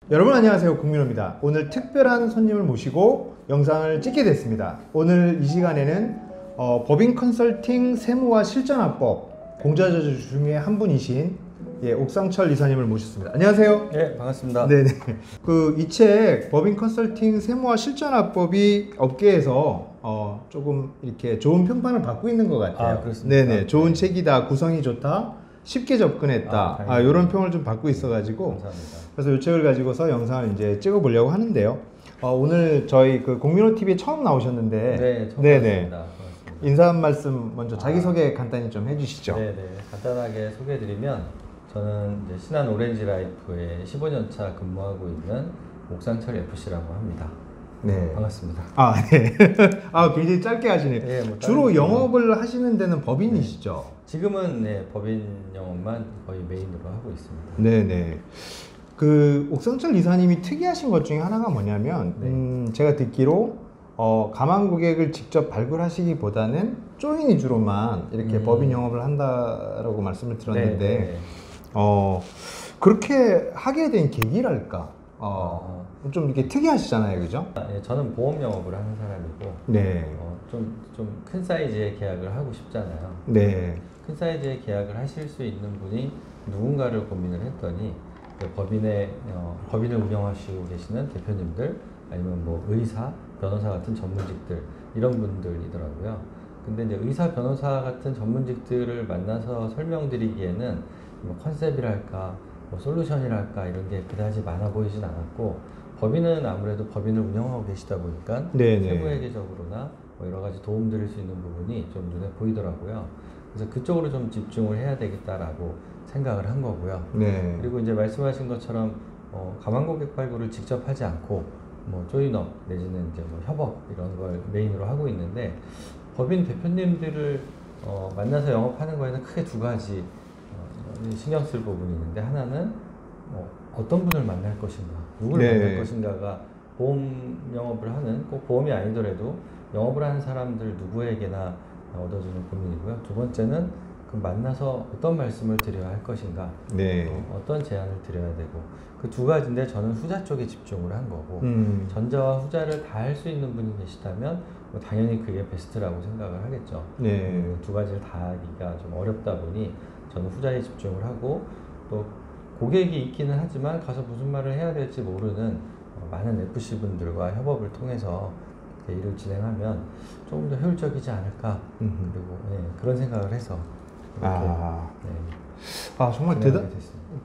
여러분 안녕하세요, 국민호입니다. 오늘 특별한 손님을 모시고 영상을 찍게 됐습니다. 오늘 이 시간에는 법인 컨설팅 세무와 실전화법 공자저주 중에 한 분이신 옥상철 이사님을 모셨습니다. 안녕하세요. 네, 반갑습니다. 네네. 이 책 법인 컨설팅 세무와 실전화법이 업계에서 조금 이렇게 좋은 평판을 받고 있는 것 같아요. 아, 그렇습니까? 네네. 좋은 책이다, 구성이 좋다, 쉽게 접근했다, 이런 평을 좀 받고 있어가지고. 감사합니다. 그래서 이 책을 가지고서 영상을 이제 찍어보려고 하는데요. 오늘 저희 그 국민호 TV에 처음 나오셨는데, 네, 처음 네네. 나왔습니다. 인사 한 말씀 먼저 자기소개 간단히 좀 해주시죠. 네네. 간단하게 소개해드리면 저는 이제 신한 오렌지라이프에 15년차 근무하고 있는 옥상철 FC라고 합니다. 네. 반갑습니다. 네. 굉장히 짧게 하시네요. 네, 뭐 주로 영업을 하시는 데는 법인이시죠? 지금은 법인 영업만 거의 메인으로 하고 있습니다. 네네. 그 옥상철 이사님이 특이하신 것 중에 하나가 뭐냐면, 제가 듣기로 가망 고객을 직접 발굴하시기보다는 조인 위주로만 이렇게 법인 영업을 한다라고 말씀을 들었는데, 네네. 그렇게 하게 된 계기랄까? 좀 이렇게 특이하시잖아요, 그죠? 저는 보험 영업을 하는 사람이고, 네. 좀 큰 사이즈의 계약을 하고 싶잖아요. 네. 큰 사이즈의 계약을 하실 수 있는 분이 누군가를 고민을 했더니 법인을 운영하시고 계시는 대표님들 아니면 뭐 의사, 변호사 같은 전문직들 이런 분들이더라고요. 근데 이제 의사, 변호사 같은 전문직들을 만나서 설명드리기에는 뭐 컨셉이랄까, 뭐 솔루션이랄까 이런 게 그다지 많아 보이진 않았고, 법인은 아무래도 법인을 운영하고 계시다 보니까 세무회계적으로나 뭐 여러 가지 도움 드릴 수 있는 부분이 좀 눈에 보이더라고요. 그래서 그쪽으로 좀 집중을 해야 되겠다라고 생각을 한 거고요. 네. 그리고 이제 말씀하신 것처럼 가망고객 발굴을 직접 하지 않고 뭐 조인업 내지는 이제 뭐 협업 이런 걸 메인으로 하고 있는데, 법인 대표님들을 만나서 영업하는 거에는 크게 두 가지 신경 쓸 부분이 있는데, 하나는 어떤 분을 만날 것인가, 누구를 만날 것인가가 보험 영업을 하는, 꼭 보험이 아니더라도 영업을 하는 사람들 누구에게나 얻어주는 고민이고요. 두 번째는 그 만나서 어떤 말씀을 드려야 할 것인가, 어떤 제안을 드려야 되고, 그 두 가지인데 저는 후자 쪽에 집중을 한 거고, 전자와 후자를 다 할 수 있는 분이 계시다면 뭐 당연히 그게 베스트라고 생각을 하겠죠. 두 가지를 다 하기가 좀 어렵다 보니 저는 후자에 집중을 하고, 또 고객이 있기는 하지만 가서 무슨 말을 해야 될지 모르는 많은 FC분들과 협업을 통해서 일을 진행하면 조금 더 효율적이지 않을까, 그리고 그런 생각을 해서 정말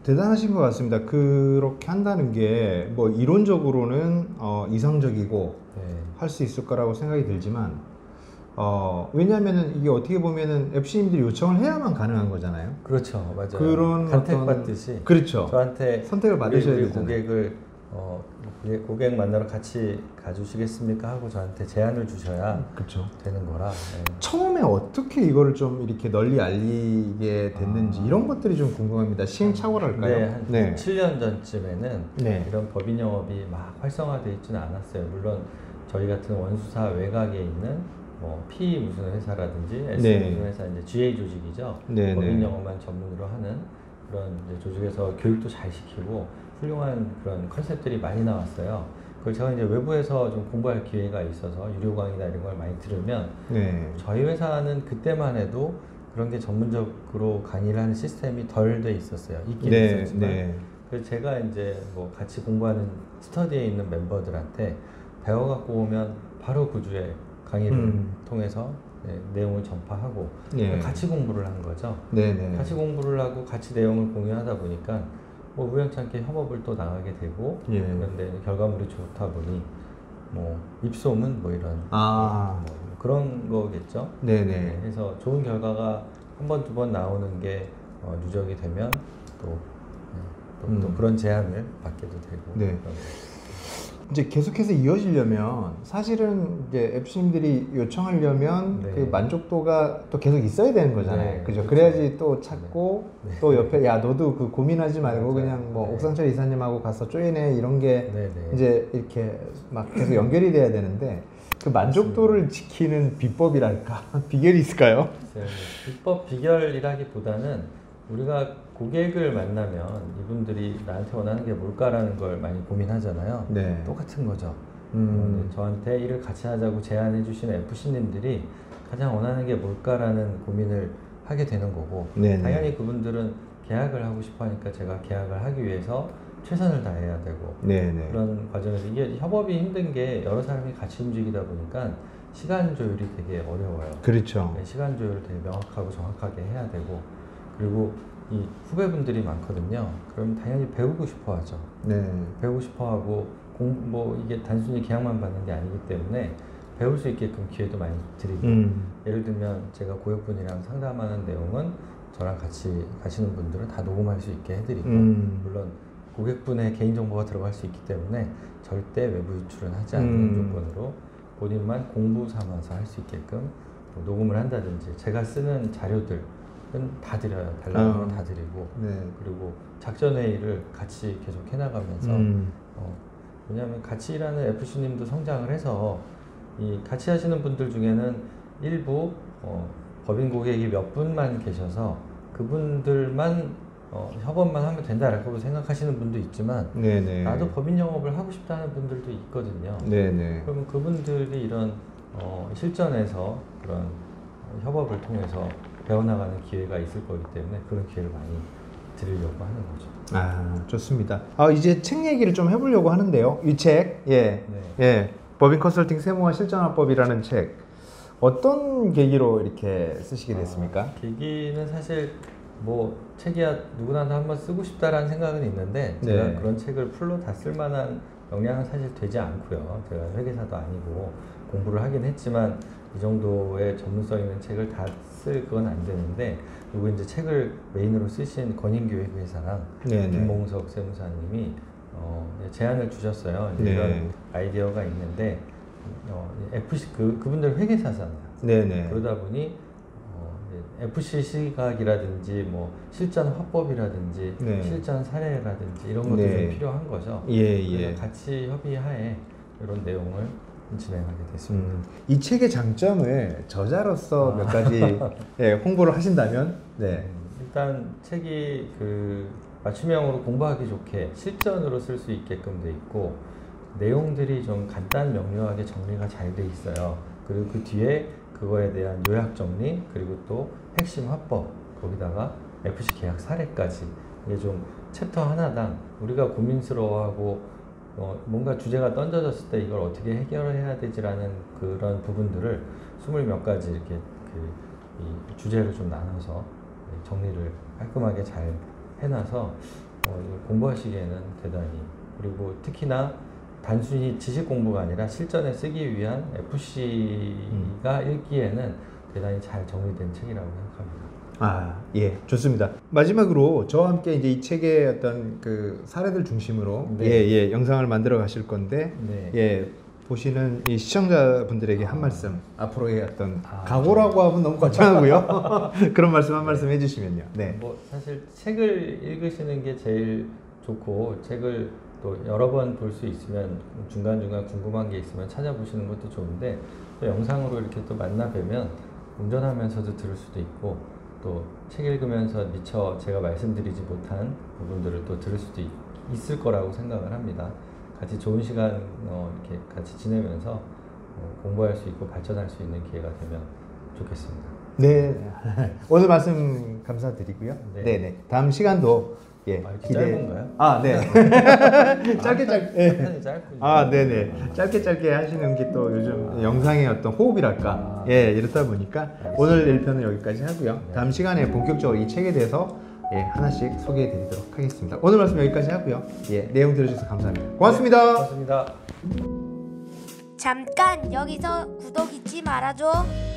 대단하신 것 같습니다. 그렇게 한다는 게 뭐 이론적으로는 이상적이고 할 수 있을 거라고 생각이 들지만, 왜냐하면은 이게 어떻게 보면은 FC님들이 요청을 해야만 가능한 거잖아요. 그렇죠, 맞아요. 그런 간택 받듯이. 그렇죠. 저한테 선택을 받으셔야 우리 되잖아요. 고객을 고객 만나러 같이 가주시겠습니까 하고 저한테 제안을 주셔야 되는 거라. 처음에 어떻게 이거를 좀 이렇게 널리 알리게 됐는지 이런 것들이 좀 궁금합니다. 시행착오랄까요? 한 7년 전쯤에는 이런 법인 영업이 막 활성화되어 있지는 않았어요. 물론 저희 같은 원수사 외곽에 있는 뭐 PE 무슨 회사라든지 S 무슨 회사, 이제 GA 조직이죠. 법인 영업만 전문으로 하는 그런 이제 조직에서 교육도 잘 시키고 훌륭한 그런 컨셉들이 많이 나왔어요. 그걸 제가 이제 외부에서 좀 공부할 기회가 있어서 유료 강의나 이런 걸 많이 들으면, 저희 회사는 그때만 해도 그런 게 전문적으로 강의를 하는 시스템이 덜 돼 있었어요. 있긴 있었지만. 그래서 제가 이제 뭐 같이 공부하는 스터디에 있는 멤버들한테 배워갖고 오면 바로 그 주에 강의를 통해서 내용을 전파하고 같이 공부를 한 거죠. 같이 공부를 하고 같이 내용을 공유하다 보니까 뭐 우연찮게 협업을 또 나가게 되고, 그런데 결과물이 좋다 보니 뭐 입소문 뭐 이런 뭐 그런 거겠죠. 그래서 좋은 결과가 한 번, 두 번 나오는 게 누적이 되면 또 그런 제안을 받게도 되고. 이제 계속해서 이어지려면 사실은 이제 FC님들이 요청하려면 그 만족도가 또 계속 있어야 되는 거잖아요. 그죠? 그래야지 또 찾고 또 옆에 야 너도 그 고민하지 말고 그냥 뭐 옥상철 이사님하고 가서 조인해 이런 게 이제 이렇게 막 계속 연결이 돼야 되는데, 그 만족도를 지키는 비법이랄까 비결이 있을까요? 비법 비결이라기보다는 우리가 고객을 만나면 이분들이 나한테 원하는 게 뭘까라는 걸 많이 고민하잖아요. 네. 똑같은 거죠. 저한테 일을 같이 하자고 제안해 주시는 FC님들이 가장 원하는 게 뭘까라는 고민을 하게 되는 거고, 네네. 당연히 그분들은 계약을 하고 싶어 하니까 제가 계약을 하기 위해서 최선을 다해야 되고, 네네. 그런 과정에서 이게 협업이 힘든 게 여러 사람이 같이 움직이다 보니까 시간 조율이 되게 어려워요. 그렇죠. 네, 시간 조율을 되게 명확하고 정확하게 해야 되고, 그리고 이 후배분들이 많거든요. 그럼 당연히 배우고 싶어 하죠. 네. 배우고 싶어 하고, 뭐 이게 단순히 계약만 받는 게 아니기 때문에 배울 수 있게끔 기회도 많이 드리고, 예를 들면 제가 고객분이랑 상담하는 내용은 저랑 같이 가시는 분들은 다 녹음할 수 있게 해드리고, 물론 고객분의 개인정보가 들어갈 수 있기 때문에 절대 외부 유출은 하지 않는 조건으로 본인만 공부 삼아서 할 수 있게끔 뭐 녹음을 한다든지, 제가 쓰는 자료들은 다 드려요. 달라는 건 다 드리고, 네. 그리고 작전회의를 같이 계속 해나가면서 왜냐하면 같이 일하는 FC님도 성장을 해서 이 같이 하시는 분들 중에는 일부 법인 고객이 몇 분만 계셔서 그분들만 협업만 하면 된다라고 생각하시는 분도 있지만, 네네. 나도 법인 영업을 하고 싶다는 분들도 있거든요. 네네. 그러면 그분들이 이런 실전에서 그런 협업을 통해서 배워나가는 기회가 있을 거기 때문에 그런 기회를 많이 드리려고 하는 거죠. 아, 좋습니다. 이제 책 얘기를 좀 해보려고 하는데요. 이 책, 예, 네. 예, 법인 컨설팅 세무화 실전화법이라는 책, 어떤 계기로 이렇게 쓰시게 됐습니까? 계기는 사실 뭐 책이야 누구나 다 한번 쓰고 싶다라는 생각은 있는데, 제가 네. 그런 책을 풀로 다 쓸만한 역량은 사실 되지 않고요. 제가 회계사도 아니고 공부를 하긴 했지만 이 정도의 전문성 있는 책을 다 쓸 그건 안 되는데, 그리고 이제 책을 메인으로 쓰신 권인교회회사랑 김몽석 세무사님이 제안을 주셨어요. 네. 이런 아이디어가 있는데 FC 그분들 회계사잖아요. 네네. 그러다 보니 FC 시각이라든지 뭐 실전 화법이라든지 네. 실전 사례라든지 이런 것도 네. 좀 필요한 거죠. 예. 같이 협의하에 이런 내용을 진행하게 됐습니다. 이 책의 장점을 저자로서 몇 가지 예, 홍보를 하신다면? 네. 일단 책이 그 맞춤형으로 공부하기 좋게 실전으로 쓸 수 있게끔 돼 있고, 내용들이 좀 간단 명료하게 정리가 잘 돼 있어요. 그리고 그 뒤에 그거에 대한 요약 정리, 그리고 또 핵심 화법, 거기다가 FC 계약 사례까지, 이게 좀 챕터 하나당 우리가 고민스러워하고 뭔가 주제가 던져졌을 때 이걸 어떻게 해결해야 되지라는 그런 부분들을 20몇 가지 이렇게 이 주제를 좀 나눠서 정리를 깔끔하게 잘 해놔서 공부하시기에는 대단히, 그리고 특히나 단순히 지식 공부가 아니라 실전에 쓰기 위한 FC가 읽기에는 대단히 잘 정리된 책이라고 생각합니다. 예, 좋습니다. 마지막으로 저와 함께 이제 이 책의 어떤 그 사례들 중심으로 네. 영상을 만들어 가실 건데, 네. 보시는 이 시청자분들에게 한 말씀, 앞으로의 어떤 각오라고 하면 너무 거창하고요. 그런 말씀 한 말씀 해주시면요. 네. 뭐 사실 책을 읽으시는 게 제일 좋고, 책을 또 여러 번 볼 수 있으면 중간중간 궁금한 게 있으면 찾아보시는 것도 좋은데, 또 영상으로 이렇게 또 만나 뵈면 운전하면서도 들을 수도 있고, 또 책 읽으면서 미처 제가 말씀드리지 못한 부분들을 또 들을 수도 있을 거라고 생각을 합니다. 같이 좋은 시간 이렇게 같이 지내면서 공부할 수 있고 발전할 수 있는 기회가 되면 좋겠습니다. 네, 오늘 말씀 감사드리고요. 네. 다음 시간도 이렇게 짧은가요? 네. 짧게. 짧군요. 네네. 짧게 하시는 게 또 요즘 영상의 어떤 호흡이랄까. 이렇다 보니까 오늘 1편은 여기까지 하고요. 다음 시간에 본격적으로 이 책에 대해서 하나씩 소개해 드리도록 하겠습니다. 오늘 말씀 여기까지 하고요. 내용 들어주셔서 감사합니다. 고맙습니다. 고맙습니다. 잠깐 여기서 구독 잊지 말아줘.